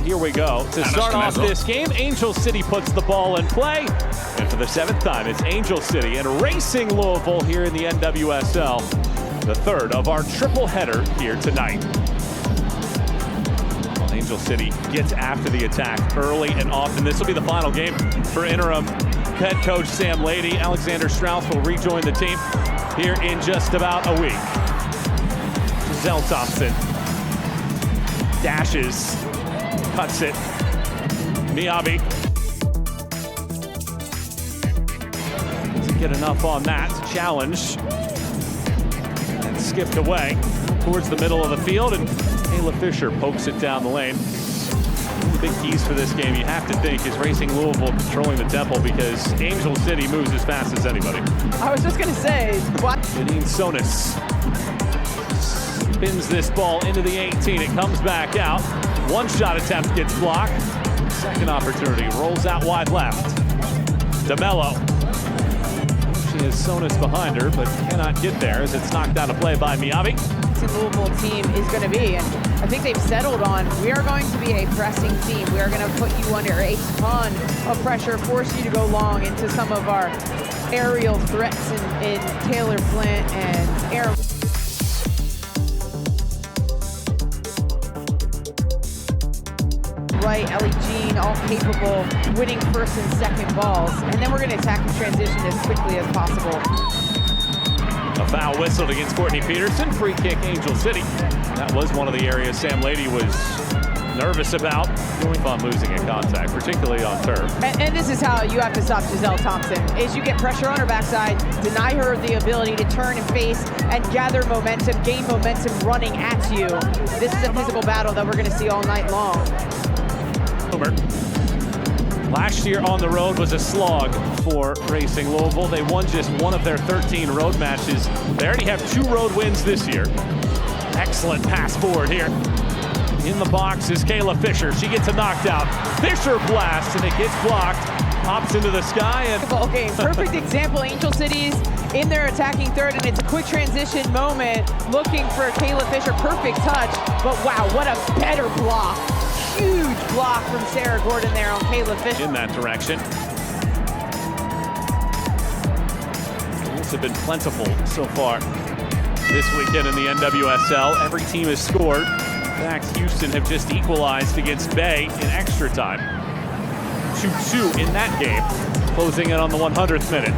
here we go. To start off this game, Angel City puts the ball in play. And for the 7th time, it's Angel City and Racing Louisville here in the NWSL. The third of our triple header here tonight. Well, Angel City gets after the attack early and often. This will be the final game for interim head coach Sam Lady. Alexander Strauss will rejoin the team here in just about a week. Giselle Thompson dashes, cuts it. Miyabi doesn't get enough on that to challenge. And skipped away towards the middle of the field, and Kayla Fisher pokes it down the lane. One of the big keys for this game, you have to think, is Racing Louisville controlling the tempo, because Angel City moves as fast as anybody. I was just going to say, what? Janine Sonis spins this ball into the 18. It comes back out. One shot attempt gets blocked. Second opportunity rolls out wide left. DeMello. She has Sonis behind her, but cannot get there as it's knocked out of play by Miyabi. The Louisville team is going to be, and I think they've settled on, we are going to be a pressing team. We are going to put you under a ton of pressure, force you to go long into some of our aerial threats in Taylor Flint and Aaron. Right, Ellie Jean, all capable, winning first and second balls. And then we're going to attack the transition as quickly as possible. A foul whistled against Courtney Peterson. Free kick, Angel City. That was one of the areas Sam Lady was nervous about. Going on losing in contact, particularly on turf. And this is how you have to stop Giselle Thompson, is you get pressure on her backside, deny her the ability to turn and face and gather momentum, gain momentum running at you. This is a physical battle that we're going to see all night long. Last year on the road was a slog for Racing Louisville. They won just one of their 13 road matches. They already have 2 road wins this year. Excellent pass forward here. In the box is Kayla Fisher. She gets a knocked out. Fisher blasts and it gets blocked. Pops into the sky and ball game. Perfect example. Angel City's in their attacking third, and it's a quick transition moment looking for Kayla Fisher. Perfect touch, but wow, what a better block. Huge block from Sarah Gordon there on Kayla Fisher. In that direction. Goals have been plentiful so far this weekend in the NWSL. Every team has scored. In fact, Houston have just equalized against Bay in extra time. 2-2 in that game, closing it on the 100th minute.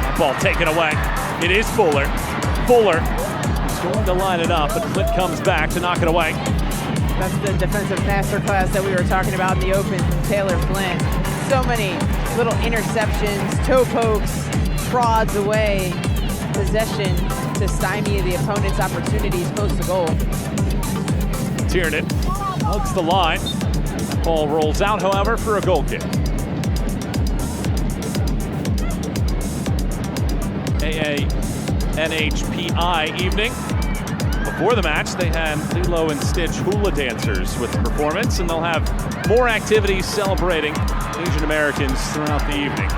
That ball taken away. It is Fuller. Fuller going to line it up, but Flint comes back to knock it away. That's the defensive masterclass that we were talking about in the open from Taylor Flint. So many little interceptions, toe pokes, prods away, possession to stymie the opponent's opportunities close to goal. Tiernan hugs the line. Ball rolls out, however, for a goal kick. NHPI evening. Before the match, they had Lilo and Stitch hula dancers with the performance, and they'll have more activities celebrating Asian Americans throughout the evening.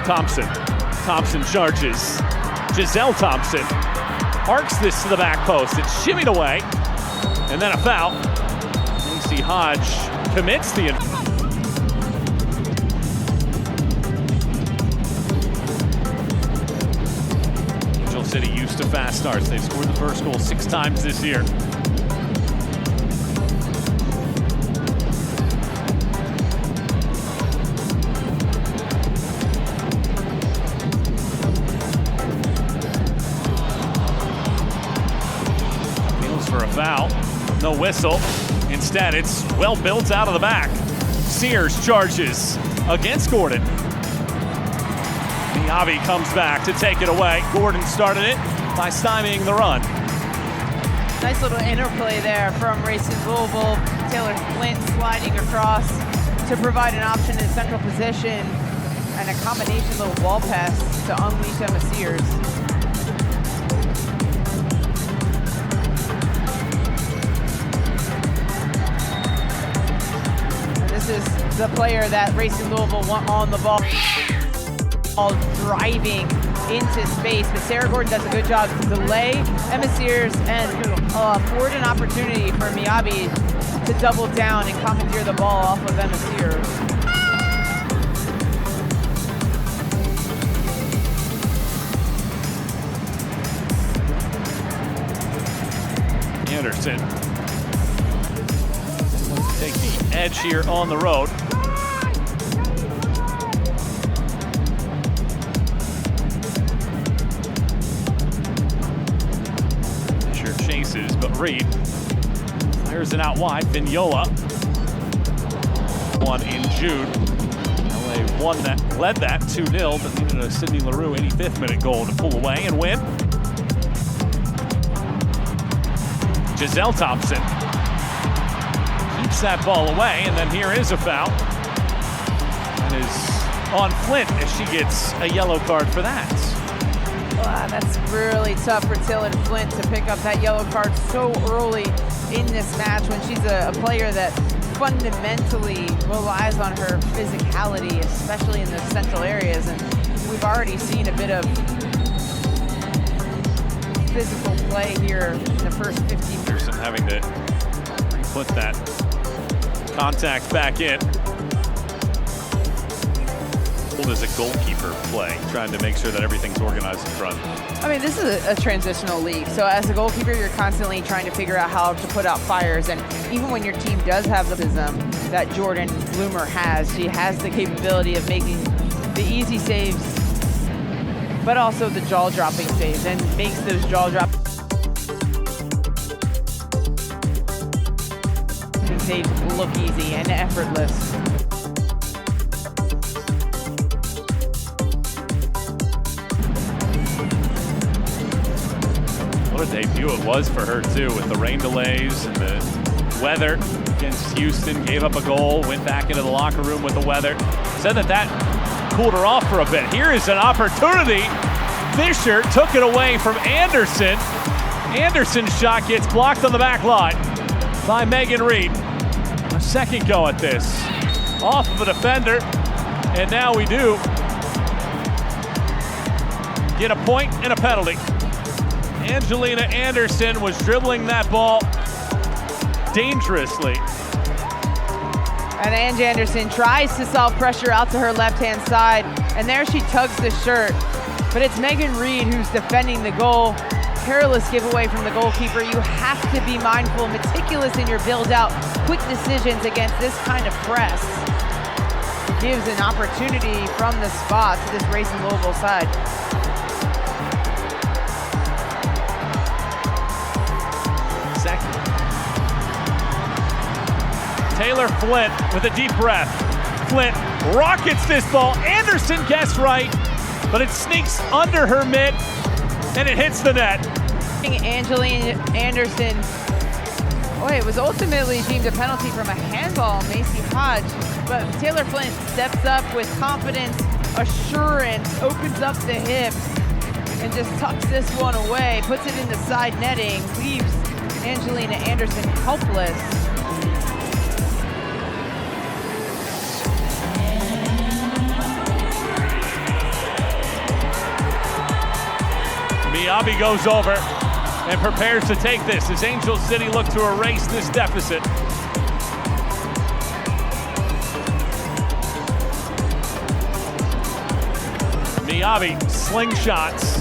Thompson charges. Giselle Thompson arcs this to the back post. It's shimmied away, and then a foul. Macy Hodge commits the City used to fast starts. They've scored the first goal 6 times this year. Feels for a foul. No whistle. Instead, it's well built out of the back. Sears charges against Gordon. Miyabi comes back to take it away. Gordon started it by stymieing the run. Nice little interplay there from Racing Louisville. Taylor Flint sliding across to provide an option in central position, and a combination little ball pass to unleash Emma Sears. And this is the player that Racing Louisville want on the ball. All driving into space, but Sarah Gordon does a good job to delay Emma Sears and afford an opportunity for Miyabi to double down and commandeer the ball off of Emma Sears. Anderson take the edge here on the road. Fisher chases, but Reed fires it out wide. Vignola won in June. LA won that, led that 2-0, but needed a Sydney Leroux 85th minute goal to pull away and win. Giselle Thompson keeps that ball away, and then here is a foul. That is on Flint as she gets a yellow card for that. Wow, that's really tough for Taylor Flint to pick up that yellow card so early in this match when she's a player that fundamentally relies on her physicality, especially in the central areas, and we've already seen a bit of physical play here in the first 15 minutes. Having to put that contact back in. What does a goalkeeper play, trying to make sure that everything's organized in front? I mean, this is a transitional league, so as a goalkeeper, you're constantly trying to figure out how to put out fires, and even when your team does have the system that Jordan Bloomer has, she has the capability of making the easy saves, but also the jaw-dropping saves, and makes those jaw-dropping saves look easy and effortless. What a debut it was for her too, with the rain delays and the weather against Houston. Gave up a goal, went back into the locker room with the weather. Said that cooled her off for a bit. Here is an opportunity. Fisher took it away from Anderson. Anderson's shot gets blocked on the back line by Megan Reed. A second go at this. Off of a defender, and now we do get a point and a penalty. Angelina Anderson was dribbling that ball dangerously. And Angie Anderson tries to solve pressure out to her left-hand side, and there she tugs the shirt. But it's Megan Reed who's defending the goal. Perilous giveaway from the goalkeeper. You have to be mindful, meticulous in your build-out, quick decisions against this kind of press. Gives an opportunity from the spot to this Racing Louisville side. Second. Taylor Flint with a deep breath. Flint rockets this ball. Anderson guessed right, but it sneaks under her mitt and it hits the net. Angelina Anderson, it was ultimately deemed a penalty from a handball, Macy Hodge, but Taylor Flint steps up with confidence, assurance, opens up the hips, and just tucks this one away, puts it in the side netting, leaves Angelina Anderson helpless. Miyabi goes over and prepares to take this as Angel City look to erase this deficit. Miyabi slingshots.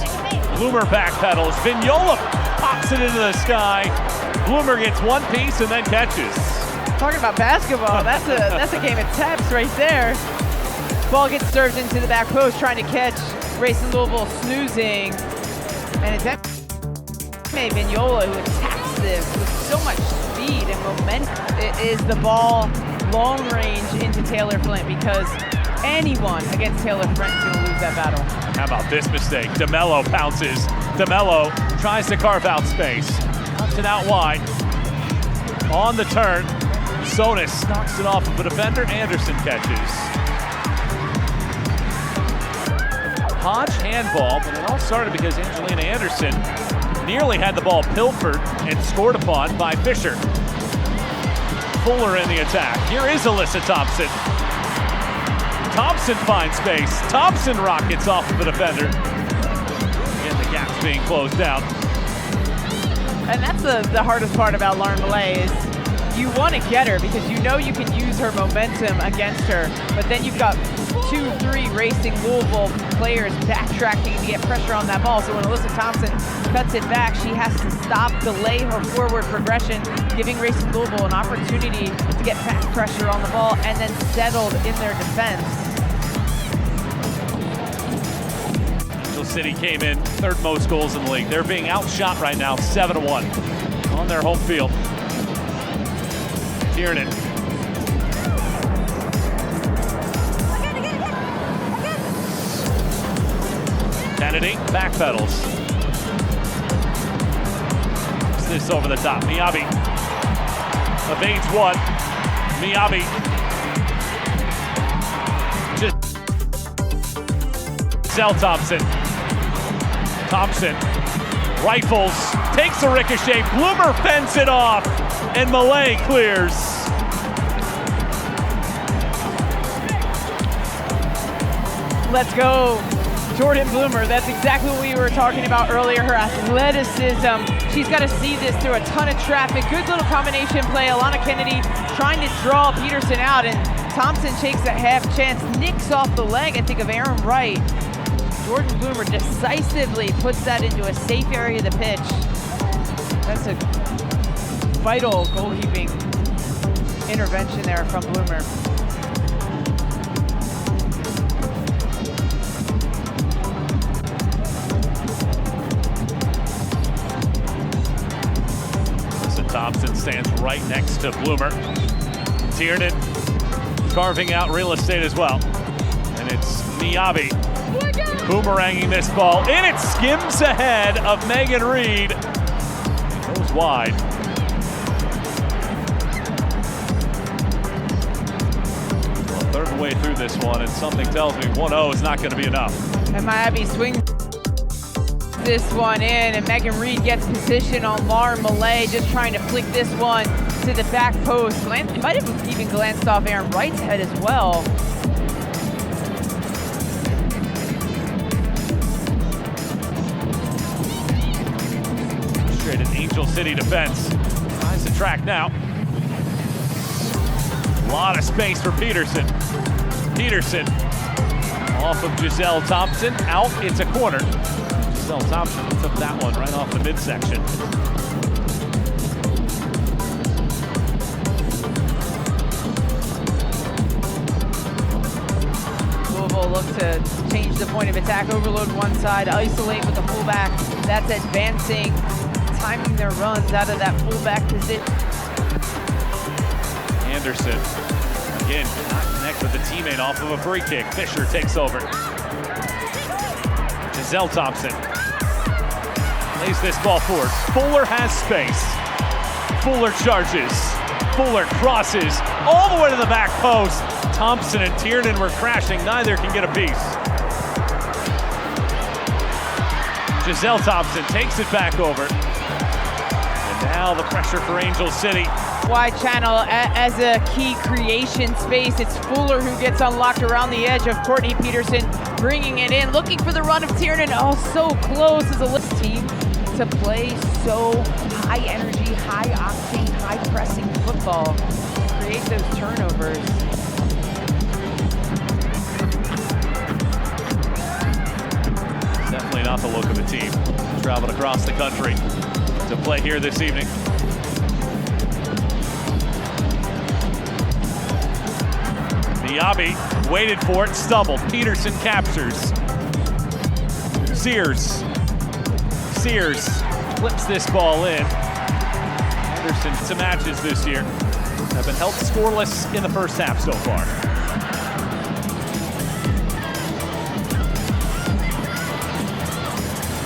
Bloomer backpedals. Vignola pops it into the sky. Bloomer gets one piece and then catches. Talking about basketball, that's a game of taps right there. Ball gets served into the back post, trying to catch Racing Louisville snoozing. And it's Vignola who attacks this with so much speed and momentum. It is the ball long range into Taylor Flint, because anyone against Taylor Flint is going to lose that battle. How about this mistake? DeMello pounces. DeMello tries to carve out space. Cuts it out wide. On the turn, Sonis knocks it off of a defender. Anderson catches. Hodge handball, but it all started because Angelina Anderson nearly had the ball pilfered and scored upon by Fisher. Fuller in the attack. Here is Alyssa Thompson. Thompson finds space. Thompson rockets off of the defender. being closed down. And that's the hardest part about Lauren Millay is you want to get her because you know you can use her momentum against her, but then you've got 2-3 Racing Louisville players backtracking to get pressure on that ball. So when Alyssa Thompson cuts it back, she has to stop, delay her forward progression, giving Racing Louisville an opportunity to get back pressure on the ball and then settled in their defense. Angel City came in third most goals in the league. They're being outshot right now 7-1 on their home field. Tiernan. Kennedy backpedals. This over the top. Miyabi evades one. Miyabi Giselle Thompson. Thompson rifles, takes a ricochet. Bloomer fends it off, and Millay clears. Let's go. Jordan Bloomer, that's exactly what we were talking about earlier, her athleticism. She's got to see this through a ton of traffic. Good little combination play. Alana Kennedy trying to draw Peterson out, and Thompson takes a half chance, nicks off the leg, I think, of Aaron Wright. Jordan Bloomer decisively puts that into a safe area of the pitch. That's a vital goalkeeping intervention there from Bloomer. Thompson stands right next to Bloomer. Tiernan carving out real estate as well. And it's Miyabi boomeranging this ball. And it skims ahead of Megan Reed. Goes wide. Well, a third of the way through this one, and something tells me 1-0 is not going to be enough. And Miyabi swings this one in, and Megan Reed gets position on Lauren Millay, just trying to flick this one to the back post. It might have even glanced off Aaron Wright's head as well. Straight at Angel City defense. Tries to track now. A lot of space for Peterson. Peterson off of Giselle Thompson. Out, it's a corner. Giselle Thompson took that one right off the midsection. Louisville look to change the point of attack, overload one side, isolate with the fullback. That's advancing, timing their runs out of that fullback position. Anderson, again, cannot connect with the teammate off of a free kick. Fisher takes over. Giselle Thompson lays this ball forward. Fuller has space. Fuller charges. Fuller crosses all the way to the back post. Thompson and Tiernan were crashing. Neither can get a piece. Giselle Thompson takes it back over. And now the pressure for Angel City. Wide channel as a key creation space. It's Fuller who gets unlocked around the edge of Courtney Peterson, bringing it in, looking for the run of Tiernan. Oh, so close as a list team to play so high energy, high octane, high pressing football, create those turnovers. Definitely not the look of the team. Traveled across the country to play here this evening. Miyabi waited for it, stumbled. Peterson captures. Sears flips this ball in. Anderson to matches this year have been held scoreless in the first half so far.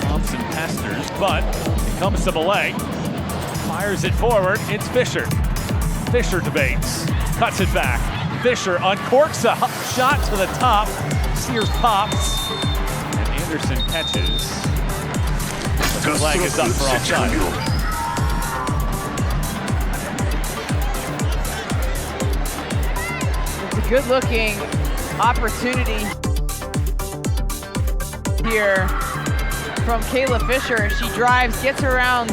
Thompson pesters, but it comes to Millay. Fires it forward, it's Fisher. Fisher debates, cuts it back. Fisher uncorks a shot to the top. Sears pops, and Anderson catches. The flag is up for offside. It's a good-looking opportunity here from Kayla Fisher. She drives, gets around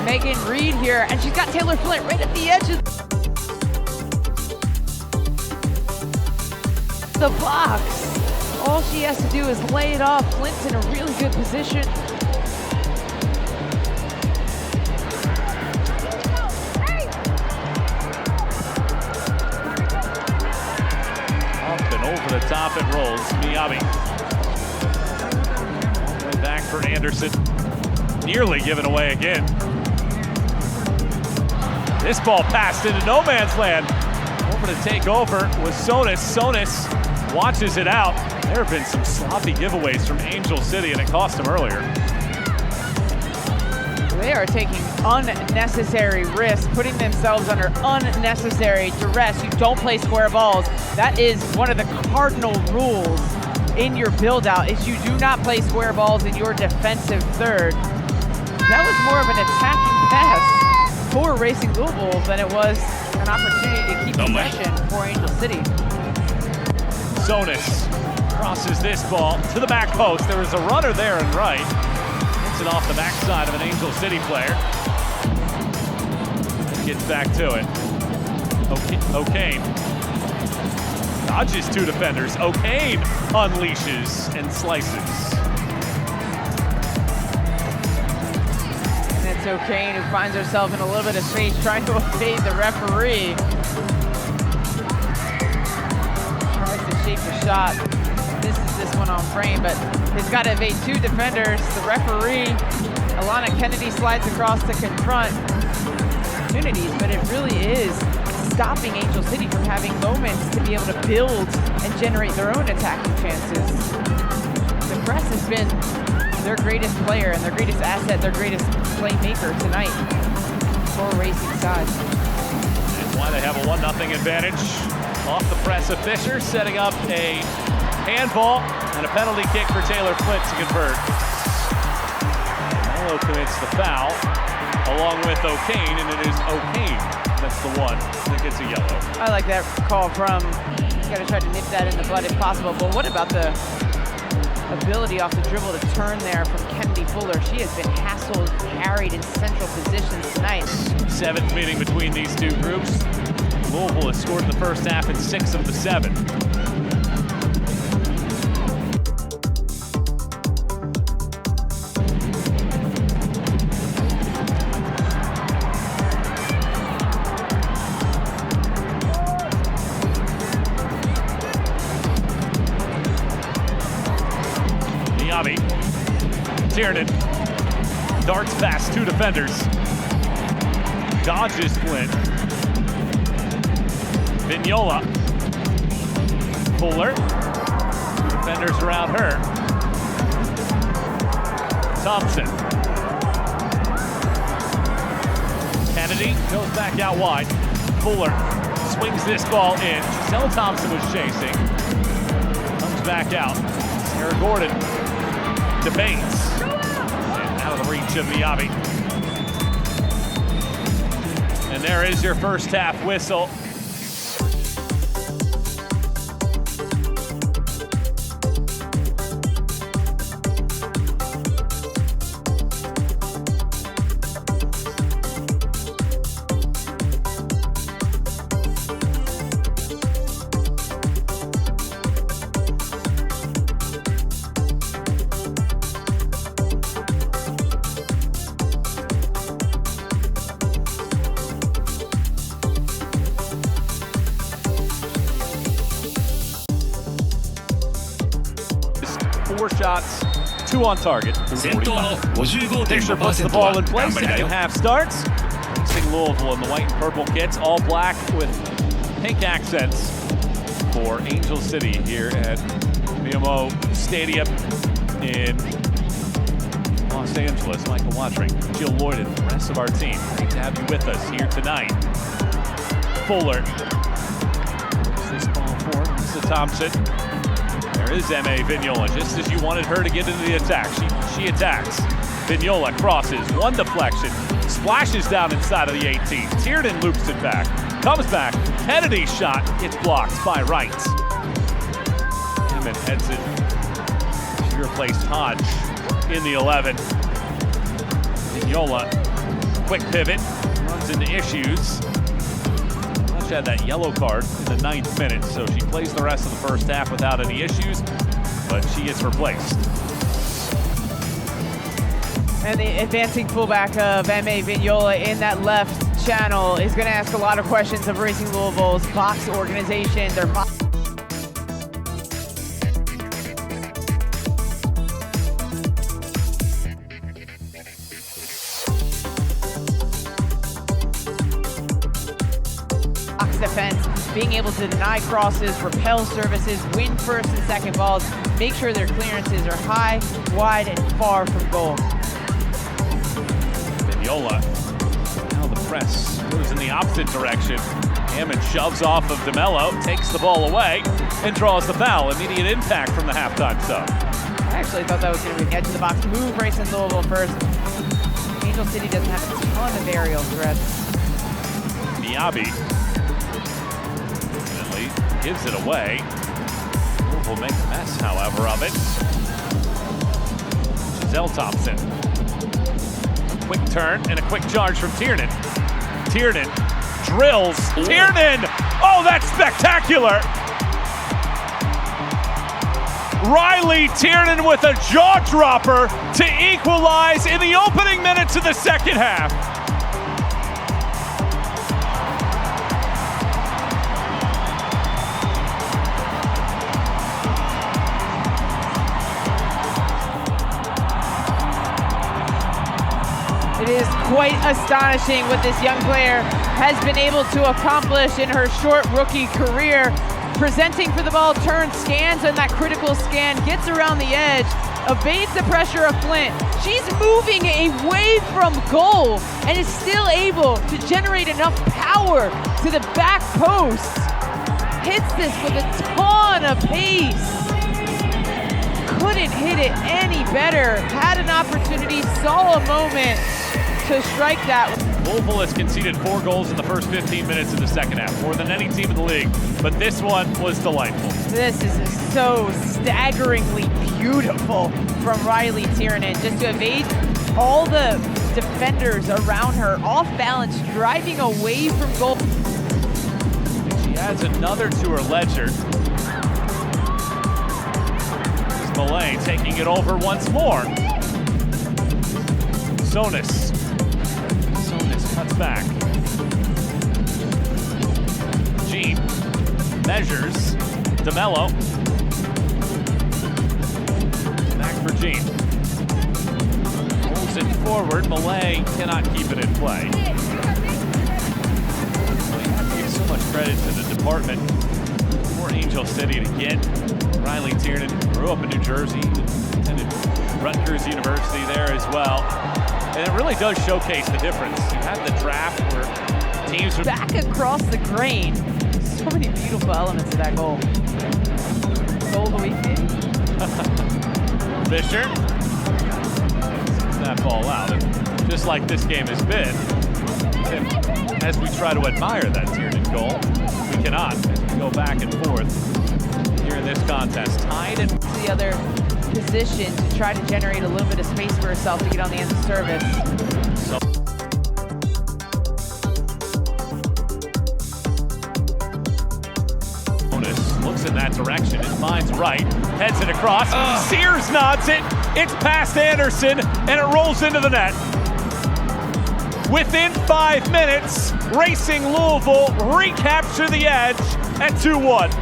Megan Reed here, and she's got Taylor Flint right at the edge of the box. All she has to do is lay it off. Flint's in a really good position. Up and over the top it rolls. Miyabi. Back for Anderson. Nearly given away again. This ball passed into no man's land. Over to take over was Sonis. Sonis watches it out. There have been some sloppy giveaways from Angel City, and it cost them earlier. They are taking unnecessary risks, putting themselves under unnecessary duress. You don't play square balls. That is one of the cardinal rules in your build-out, is you do not play square balls in your defensive third. That was more of an attacking pass for Racing Louisville than it was an opportunity to keep possession for Angel City. Sonis crosses this ball to the back post. There was a runner there and right. Hits it off the backside of an Angel City player. Gets back to it. O'Kane dodges two defenders. O'Kane unleashes and slices. And it's O'Kane who finds herself in a little bit of space trying to evade the referee. Tries to shape the shot. Misses this one on frame, but he's got to evade two defenders. The referee, Alana Kennedy, slides across to confront opportunities, but it really is stopping Angel City from having moments to be able to build and generate their own attacking chances. The press has been their greatest player and their greatest asset, their greatest playmaker tonight for Racing side. That's why they have a 1-0 advantage off the press of Fisher, setting up a handball and a penalty kick for Taylor Flint to convert. Melo commits the foul along with O'Kane, and it is O'Kane that's the one that gets a yellow. I like that call from, you gotta try to nip that in the bud if possible, but what about the ability off the dribble to turn there from Kennedy Fuller? She has been hassled, carried in central positions tonight. 7th meeting between these two groups. Louisville has scored in the first half in 6 of the 7. Miyabi. Tiernan darts past two defenders. Dodges Flint. Vignola. Fuller. Two defenders around her. Thompson. Kennedy goes back out wide. Fuller swings this ball in. Giselle Thompson was chasing. Comes back out. Sarah Gordon debates. And out of the reach of Miyabi. And there is your first half whistle. Four shots, 2 on target. Fisher puts the ball in play. Second half starts. Racing Louisville in the white and purple kits, all black with pink accents for Angel City here at BMO Stadium in Los Angeles. Michael Watring, Jill Lloyd, and the rest of our team. Great to have you with us here tonight. Fuller. This ball for Lisa Thompson. There is M.A. Vignola, just as you wanted her to get into the attack. She attacks. Vignola crosses, one deflection, splashes down inside of the 18. Tiernan loops it back, comes back. Kennedy's shot gets blocked by Wright. Hammond heads it. She replaced Hodge. in the 11. Vignola, quick pivot, runs into issues. She had that yellow card in the 9th minute, so she plays the rest of the first half without any issues, but she gets replaced. And the advancing fullback of M.A. Vignola in that left channel is going to ask a lot of questions of Racing Louisville's box organization, their box defense, being able to deny crosses, repel services, win first and second balls, make sure their clearances are high, wide, and far from goal. Vignola, now the press goes in the opposite direction. Hammond shoves off of DeMello, takes the ball away, and draws the foul. Immediate impact from the halftime sub. I actually thought that was going to be the edge of the box move, Racing Louisville first. Angel City doesn't have a ton of aerial threats. Miyabi gives it away. Louisville make a mess, however, of it. Giselle Thompson. Quick turn and a quick charge from Tiernan. Tiernan drills. Tiernan! Oh, that's spectacular! Riley Tiernan with a jaw dropper to equalize in the opening minutes of the second half. It is quite astonishing what this young player has been able to accomplish in her short rookie career. Presenting for the ball, turns, scans, and that critical scan gets around the edge, evades the pressure of Flint. She's moving away from goal and is still able to generate enough power to the back post. Hits this with a ton of pace. Couldn't hit it any better. Had an opportunity, saw a moment to strike that. Louisville has conceded 4 goals in the first 15 minutes of the second half, more than any team in the league, but this one was delightful. This is so staggeringly beautiful from Riley Tiernan, just to evade all the defenders around her, off balance, driving away from goal. She adds another to her ledger. Malay taking it over once more. Sonis cuts back. Jean measures. DeMello. Back for Jean. Pulls it forward. Malay cannot keep it in play. We have to give so much credit to the department for Angel City to get Riley Tiernan. Grew up in New Jersey, attended Rutgers University there as well. And it really does showcase the difference. You had the draft where teams were back across the grain. So many beautiful elements of that goal. Goal of the week, maybe? Fisher sends that ball out. And just like this game has been, as we try to admire that Tiernan goal, we cannot, as we go back and forth here in this contest. Tied at the other position to try to generate a little bit of space for herself to get on the end of service. Looks in that direction and finds right, heads it across. Sears nods it. It's past Anderson and it rolls into the net. Within 5 minutes, Racing Louisville recapture the edge at 2-1.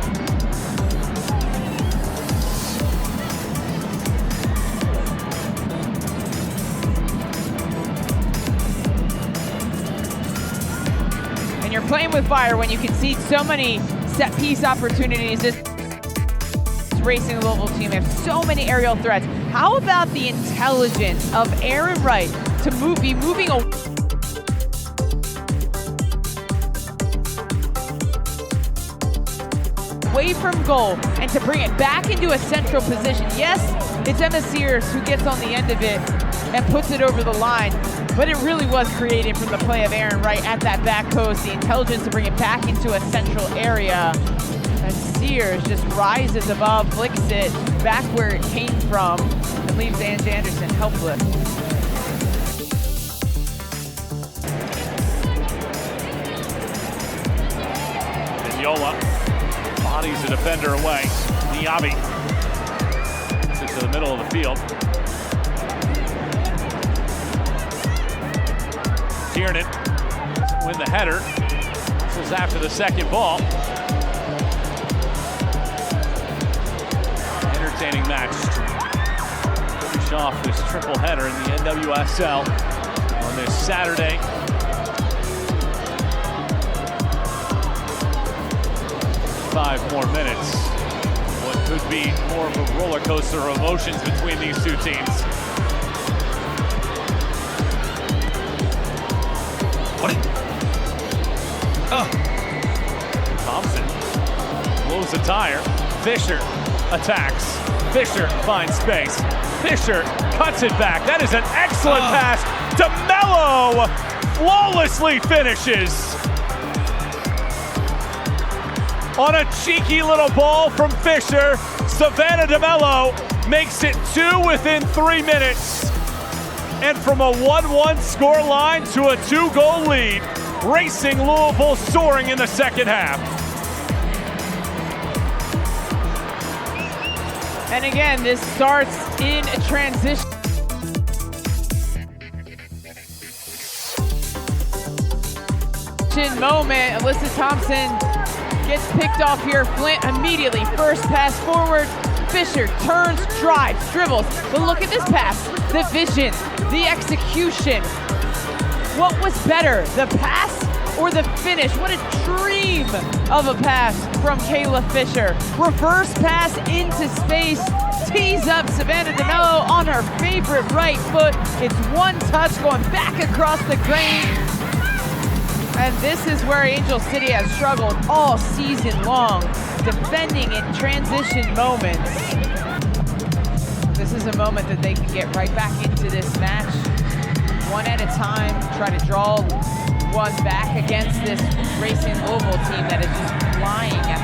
And you're playing with fire when you concede so many set piece opportunities. This Racing Louisville team have so many aerial threats. How about the intelligence of Aaron Wright to be moving away from goal and to bring it back into a central position? Yes, it's Emma Sears who gets on the end of it and puts it over the line, but it really was created from the play of Aaron Wright at that back post, the intelligence to bring it back into a central area. And Sears just rises above, flicks it back where it came from, and leaves Ange Anderson helpless. Vignola bodies a defender away. Miyabi into the middle of the field. Tiernan doesn't win the header. This was after the second ball. Entertaining match. Finish off this triple header in the NWSL on this Saturday. Five more minutes. What could be more of a roller coaster of emotions between these two teams. Thompson blows the tire. Fisher attacks. Fisher finds space. Fisher cuts it back. That is an excellent pass. DeMello flawlessly finishes. On a cheeky little ball from Fisher, Savannah DeMello makes it 2 within 3 minutes. And from a 1-1 score line to a 2-goal lead, Racing Louisville soaring in the second half. And again, this starts in a transition. Moment, Alyssa Thompson gets picked off here. Flint immediately, first pass forward. Fisher turns, drives, dribbles. But look at this pass, the vision, the execution. What was better, the pass or the finish? What a dream of a pass from Kayla Fisher. Reverse pass into space, tees up Savannah DeMello on her favorite right foot. It's one touch going back across the grain. And this is where Angel City has struggled all season long, defending in transition moments. This is a moment that they can get right back into this match. One at a time, try to draw one back against this Racing Louisville team that is just flying at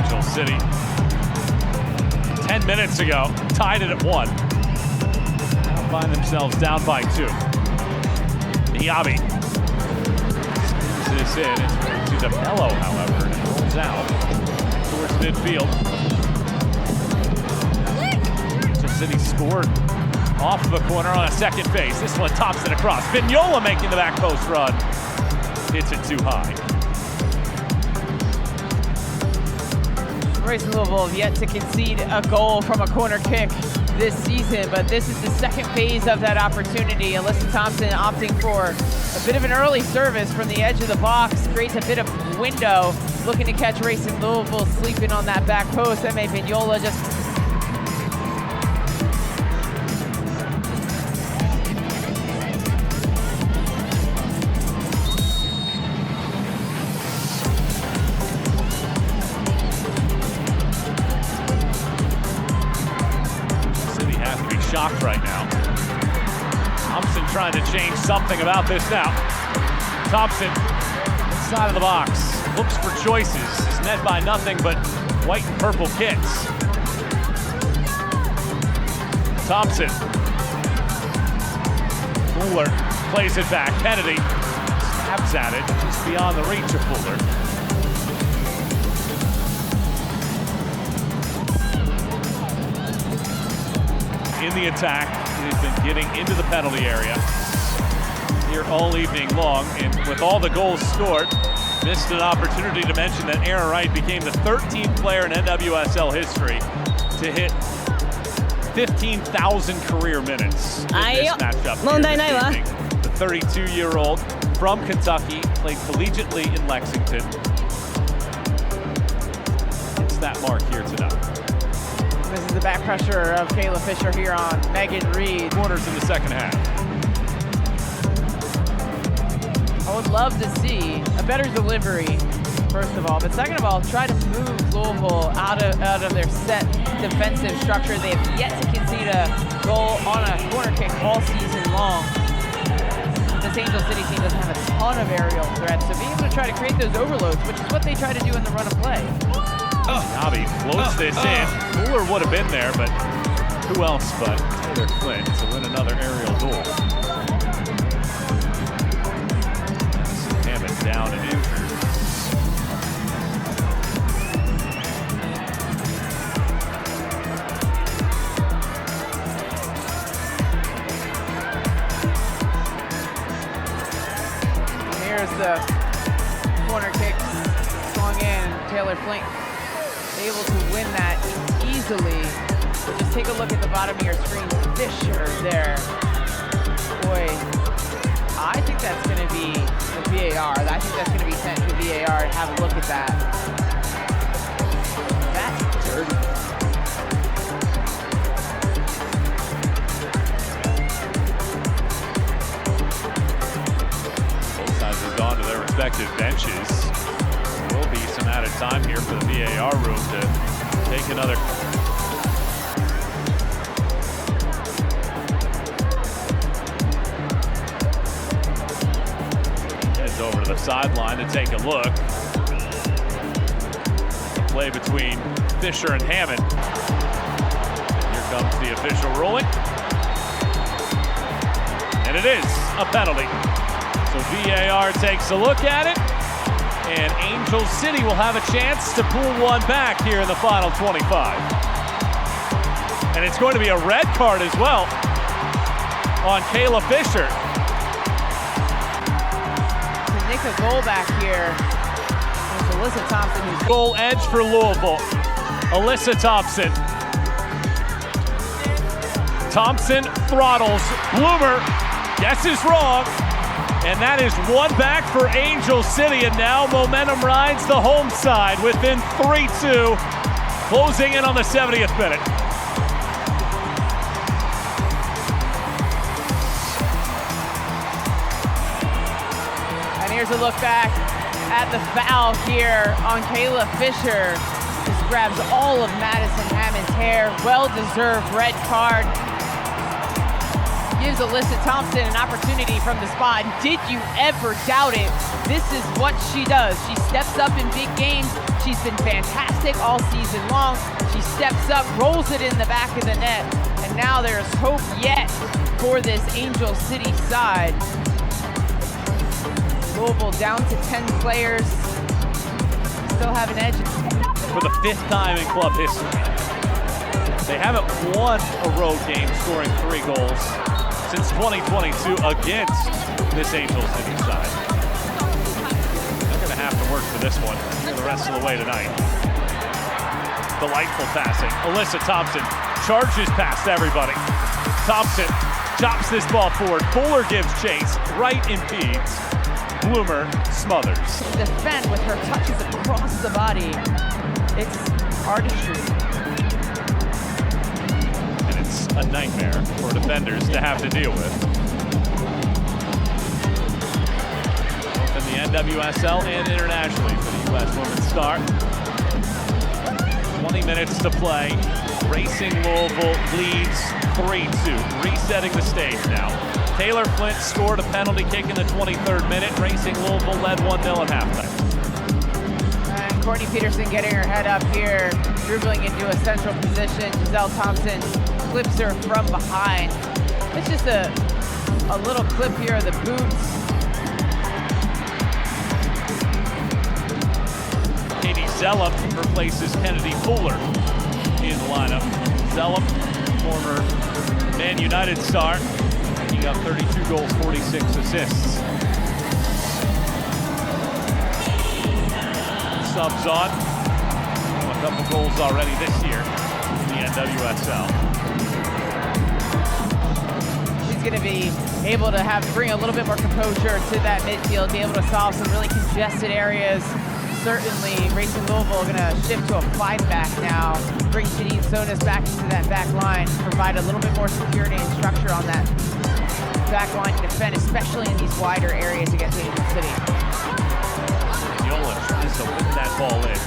Angel City, 10 minutes ago, tied it at 1. Now find themselves down by 2. Miyabi squeezes this in. It's to DeMello, however, and it rolls out towards midfield. City scored off the corner on a second base. This one tops it across. Vignola making the back post run. Hits it too high. Racing Louisville have yet to concede a goal from a corner kick this season, but this is the second phase of that opportunity. Alyssa Thompson opting for a bit of an early service from the edge of the box, creates a bit of window, looking to catch Racing Louisville sleeping on that back post. That made Vignola just shocked right now. Thompson trying to change something about this now. Thompson, inside of the box, looks for choices. Is met by nothing but white and purple kits. Thompson. Fuller plays it back. Kennedy stabs at it, just beyond the reach of Fuller. In the attack, it has been getting into the penalty area here all evening long, and with all the goals scored, missed an opportunity to mention that Aaron Wright became the 13th player in NWSL history to hit 15,000 career minutes in this matchup here this evening. The 32-year-old from Kentucky, played collegiately in Lexington. Hits that mark here tonight. This is the back pressure of Kayla Fisher here on Megan Reed. Corners in the second half. I would love to see a better delivery, first of all, but second of all, try to move Louisville out of their set defensive structure. They have yet to concede a goal on a corner kick all season long. The this Angel City team doesn't have a ton of aerial threats, so being able to try to create those overloads, which is what they try to do in the run of play. Nabi floats this in. Fuller would have been there, but who else but Taylor Flint to win another aerial goal. Hammond down and injured. Here's the corner kick swung in. Taylor Flint able to win that easily. So just take a look at the bottom of your screen. Fisher there. Boy, I think that's going to be the VAR. I think that's going to be sent to VAR and have a look at that. That's dirty. Gone to their respective benches. There will be some added time here for the VAR room to take another. Heads over to the sideline to take a look. The play between Fisher and Hammond. Here comes the official ruling. And it is a penalty. So VAR takes a look at it, and Angel City will have a chance to pull one back here in the final 25. And it's going to be a red card as well on Kayla Fisher. To nick a goal back here, it's Alyssa Thompson who's goal edge for Louisville. Alyssa Thompson. Thompson throttles Bloomer, guesses wrong. And that is one back for Angel City, and now momentum rides the home side within 3-2, closing in on the 70th minute. And here's a look back at the foul here on Kayla Fisher. Just grabs all of Madison Hammond's hair. Well-deserved red card. Gives Alyssa Thompson an opportunity from the spot. Did you ever doubt it? This is what she does. She steps up in big games. She's been fantastic all season long. She steps up, rolls it in the back of the net, and now there's hope yet for this Angel City side. Louisville down to 10 players. Still have an edge. For the 5th time in club history. They haven't won a road game scoring 3 goals since 2022 against this Angel City side. They're going to have to work for this one for the rest of the way tonight. Delightful passing. Alyssa Thompson charges past everybody. Thompson chops this ball forward. Fuller gives chase. Right impedes. Bloomer smothers. Defend with her touches across the body. It's artistry. A nightmare for defenders to have to deal with. Both in the NWSL and internationally for the U.S. Women's Star. 20 minutes to play. Racing Louisville leads 3-2, resetting the stage now. Taylor Flint scored a penalty kick in the 23rd minute. Racing Louisville led 1-0 at halftime. And Courtney Peterson getting her head up here, dribbling into a central position. Giselle Thompson clips her from behind. It's just a little clip here of the boots. Katie Zellum replaces Kennedy Fuller in the lineup. Zellum, former Man United star, making up 32 goals, 46 assists. Subs on. A couple goals already this year in the NWSL. Going to be able to bring a little bit more composure to that midfield, be able to solve some really congested areas. Certainly, Racing Louisville going to shift to a 5-back now, bring Janine Sonis back into that back line, provide a little bit more security and structure on that back line to defend, especially in these wider areas against Angel City. Yola tries to whip that ball in.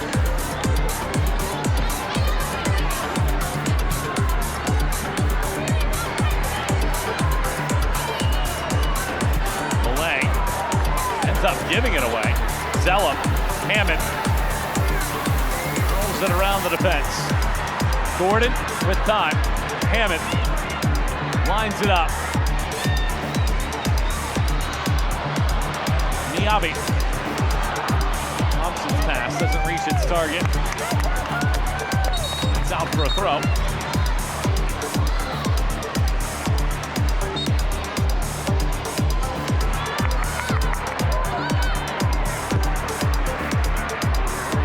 giving it away. Zellum, Hammond, rolls it around the defense. Gordon with time. Hammond lines it up. Miyabi. Thompson's pass doesn't reach its target. It's out for a throw.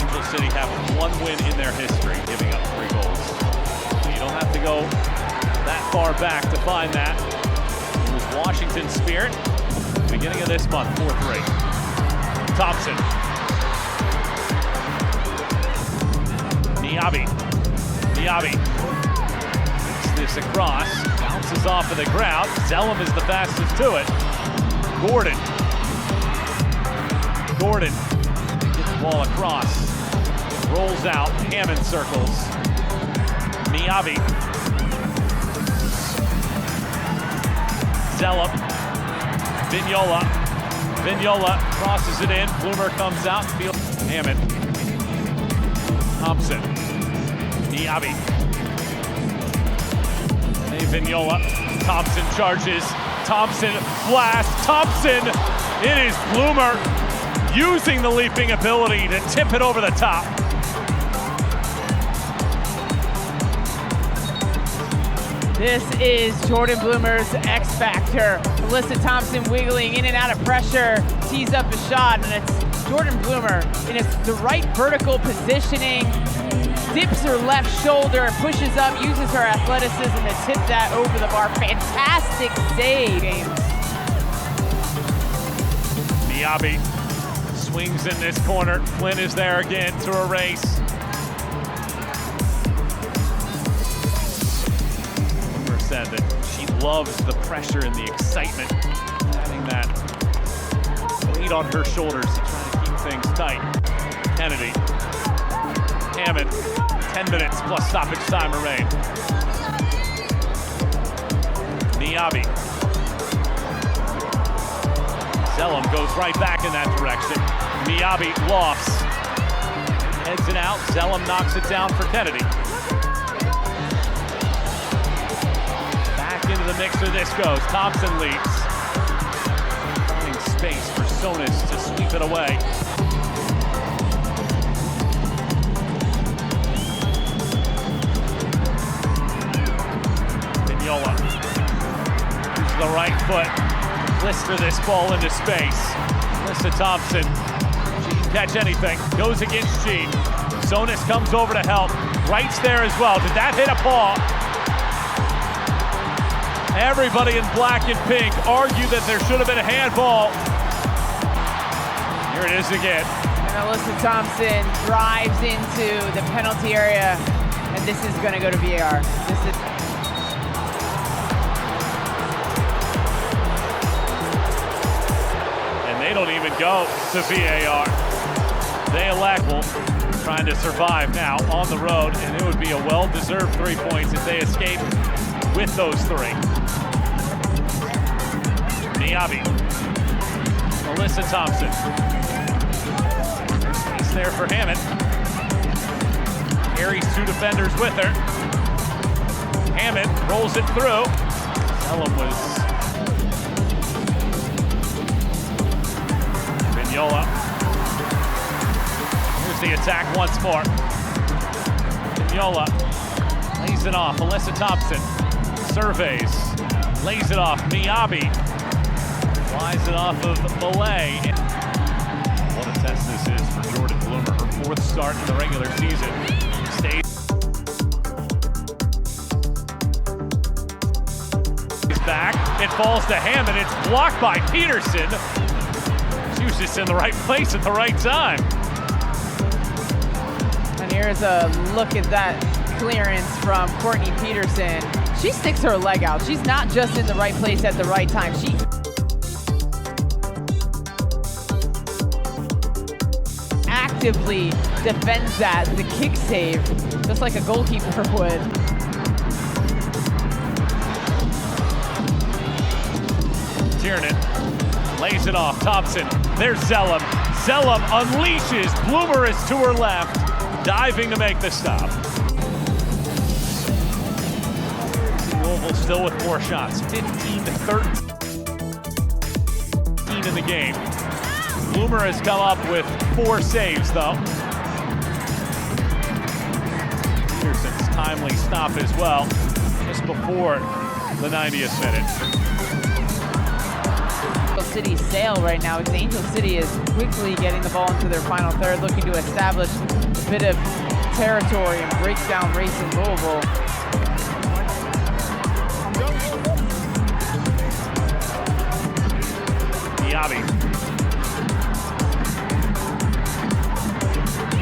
Angel City have one win in their history, giving up 3 goals. You don't have to go that far back to find that. It was Washington's Spirit, beginning of this month, 4-3. Thompson. Miyabi. Gets this across, bounces off of the ground. Zellum is the fastest to it. Gordon gets the ball across, rolls out, Hammond circles. Miyabi. Zellum. Vignola crosses it in. Bloomer comes out. Hammond. Thompson. Miyabi. Vignola. Thompson charges. Thompson blast. Thompson. It is Bloomer using the leaping ability to tip it over the top. This is Jordan Bloomer's X Factor. Alyssa Thompson wiggling in and out of pressure, tees up a shot, and it's Jordan Bloomer in the right vertical positioning, dips her left shoulder, pushes up, uses her athleticism to tip that over the bar. Fantastic save. Miyabi swings in this corner. Flynn is there again to erase. Said that she loves the pressure and the excitement, having that weight on her shoulders to try to keep things tight. Kennedy, Hammond, 10 minutes plus stoppage time remain. Miyabi. Zellum goes right back in that direction. Miyabi lofts, heads it out. Zellum knocks it down for Kennedy. Into the mixer this goes. Thompson leads. Finding space for Sonis to sweep it away. Vignola. Uses the right foot. Blister this ball into space. Alyssa Thompson. She can catch anything. Goes against Jean. Sonis comes over to help. Wright's there as well. Did that hit a paw? Everybody in black and pink argue that there should have been a handball. Here it is again. And Alyssa Thompson drives into the penalty area, and this is going to go to VAR. And they don't even go to VAR. They elect, well, trying to survive now on the road, and it would be a well-deserved 3 points if they escape with those 3. Miyabi. Alyssa Thompson. There's space there for Hammond. Carries 2 defenders with her. Hammond rolls it through. Zellum was Vignola. Here's the attack once more. Vignola lays it off. Alyssa Thompson surveys, lays it off. Miyabi flies it off of Malay. What a test this is for Jordan Bloomer. Her 4th start in the regular season. Stays back. It falls to Hammond. It's blocked by Peterson. She was just in the right place at the right time. And here's a look at that clearance from Courtney Peterson. She sticks her leg out. She's not just in the right place at the right time. She actively defends that, the kick save, just like a goalkeeper would. Tiernan lays it off. Thompson There's Zellum. Zellum unleashes. Bloomer is to her left, diving to make the stop. Louisville still with more shots, 15-13 in the game. Bloomer has come up with 4 saves, though. Peterson's timely stop as well, just before the 90th minute. City's sail right now because Angel City is quickly getting the ball into their final third, looking to establish a bit of territory and break down Racing Louisville.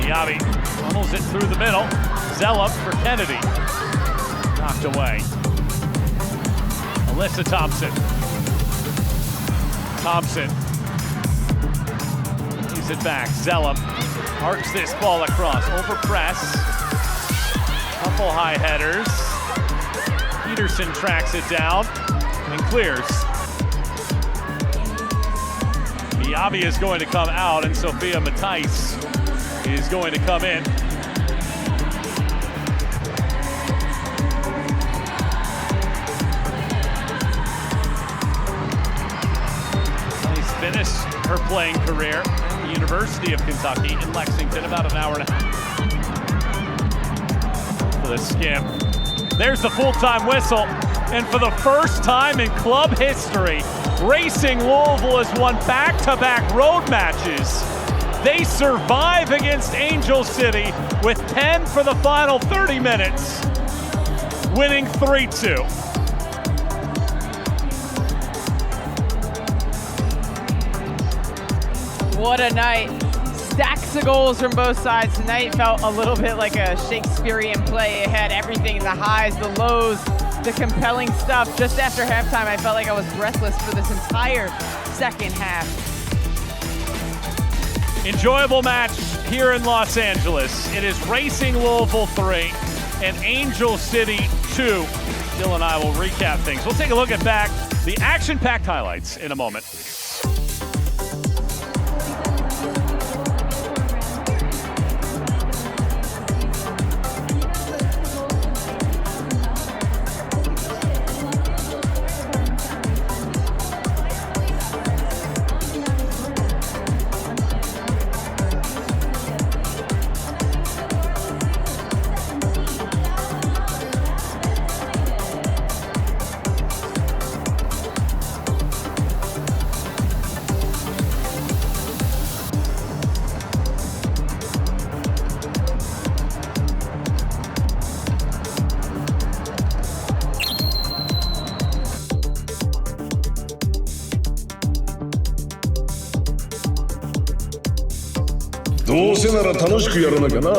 Miyabi funnels it through the middle. Zellum for Kennedy. Knocked away. Alyssa Thompson. Thompson. Leaves it back. Zellum arcs this ball across. Over press. Couple high headers. Peterson tracks it down and clears. Miyabi is going to come out and Sophia Matthijs is going to come in. She's finished her playing career at the University of Kentucky in Lexington, about an hour and a half. For the skim. There's the full-time whistle, and for the first time in club history, Racing Louisville has won back-to-back road matches. They survive against Angel City with 10 for the final 30 minutes, winning 3-2. What a night. Stacks of goals from both sides. Tonight felt a little bit like a Shakespearean play. It had everything, the highs, the lows, the compelling stuff. Just after halftime, I felt like I was breathless for this entire second half. Enjoyable match here in Los Angeles. It is Racing Louisville 3 and Angel City 2. Jill and I will recap things. We'll take a look at the action-packed highlights in a moment.どうせなら楽しくやらなきゃな。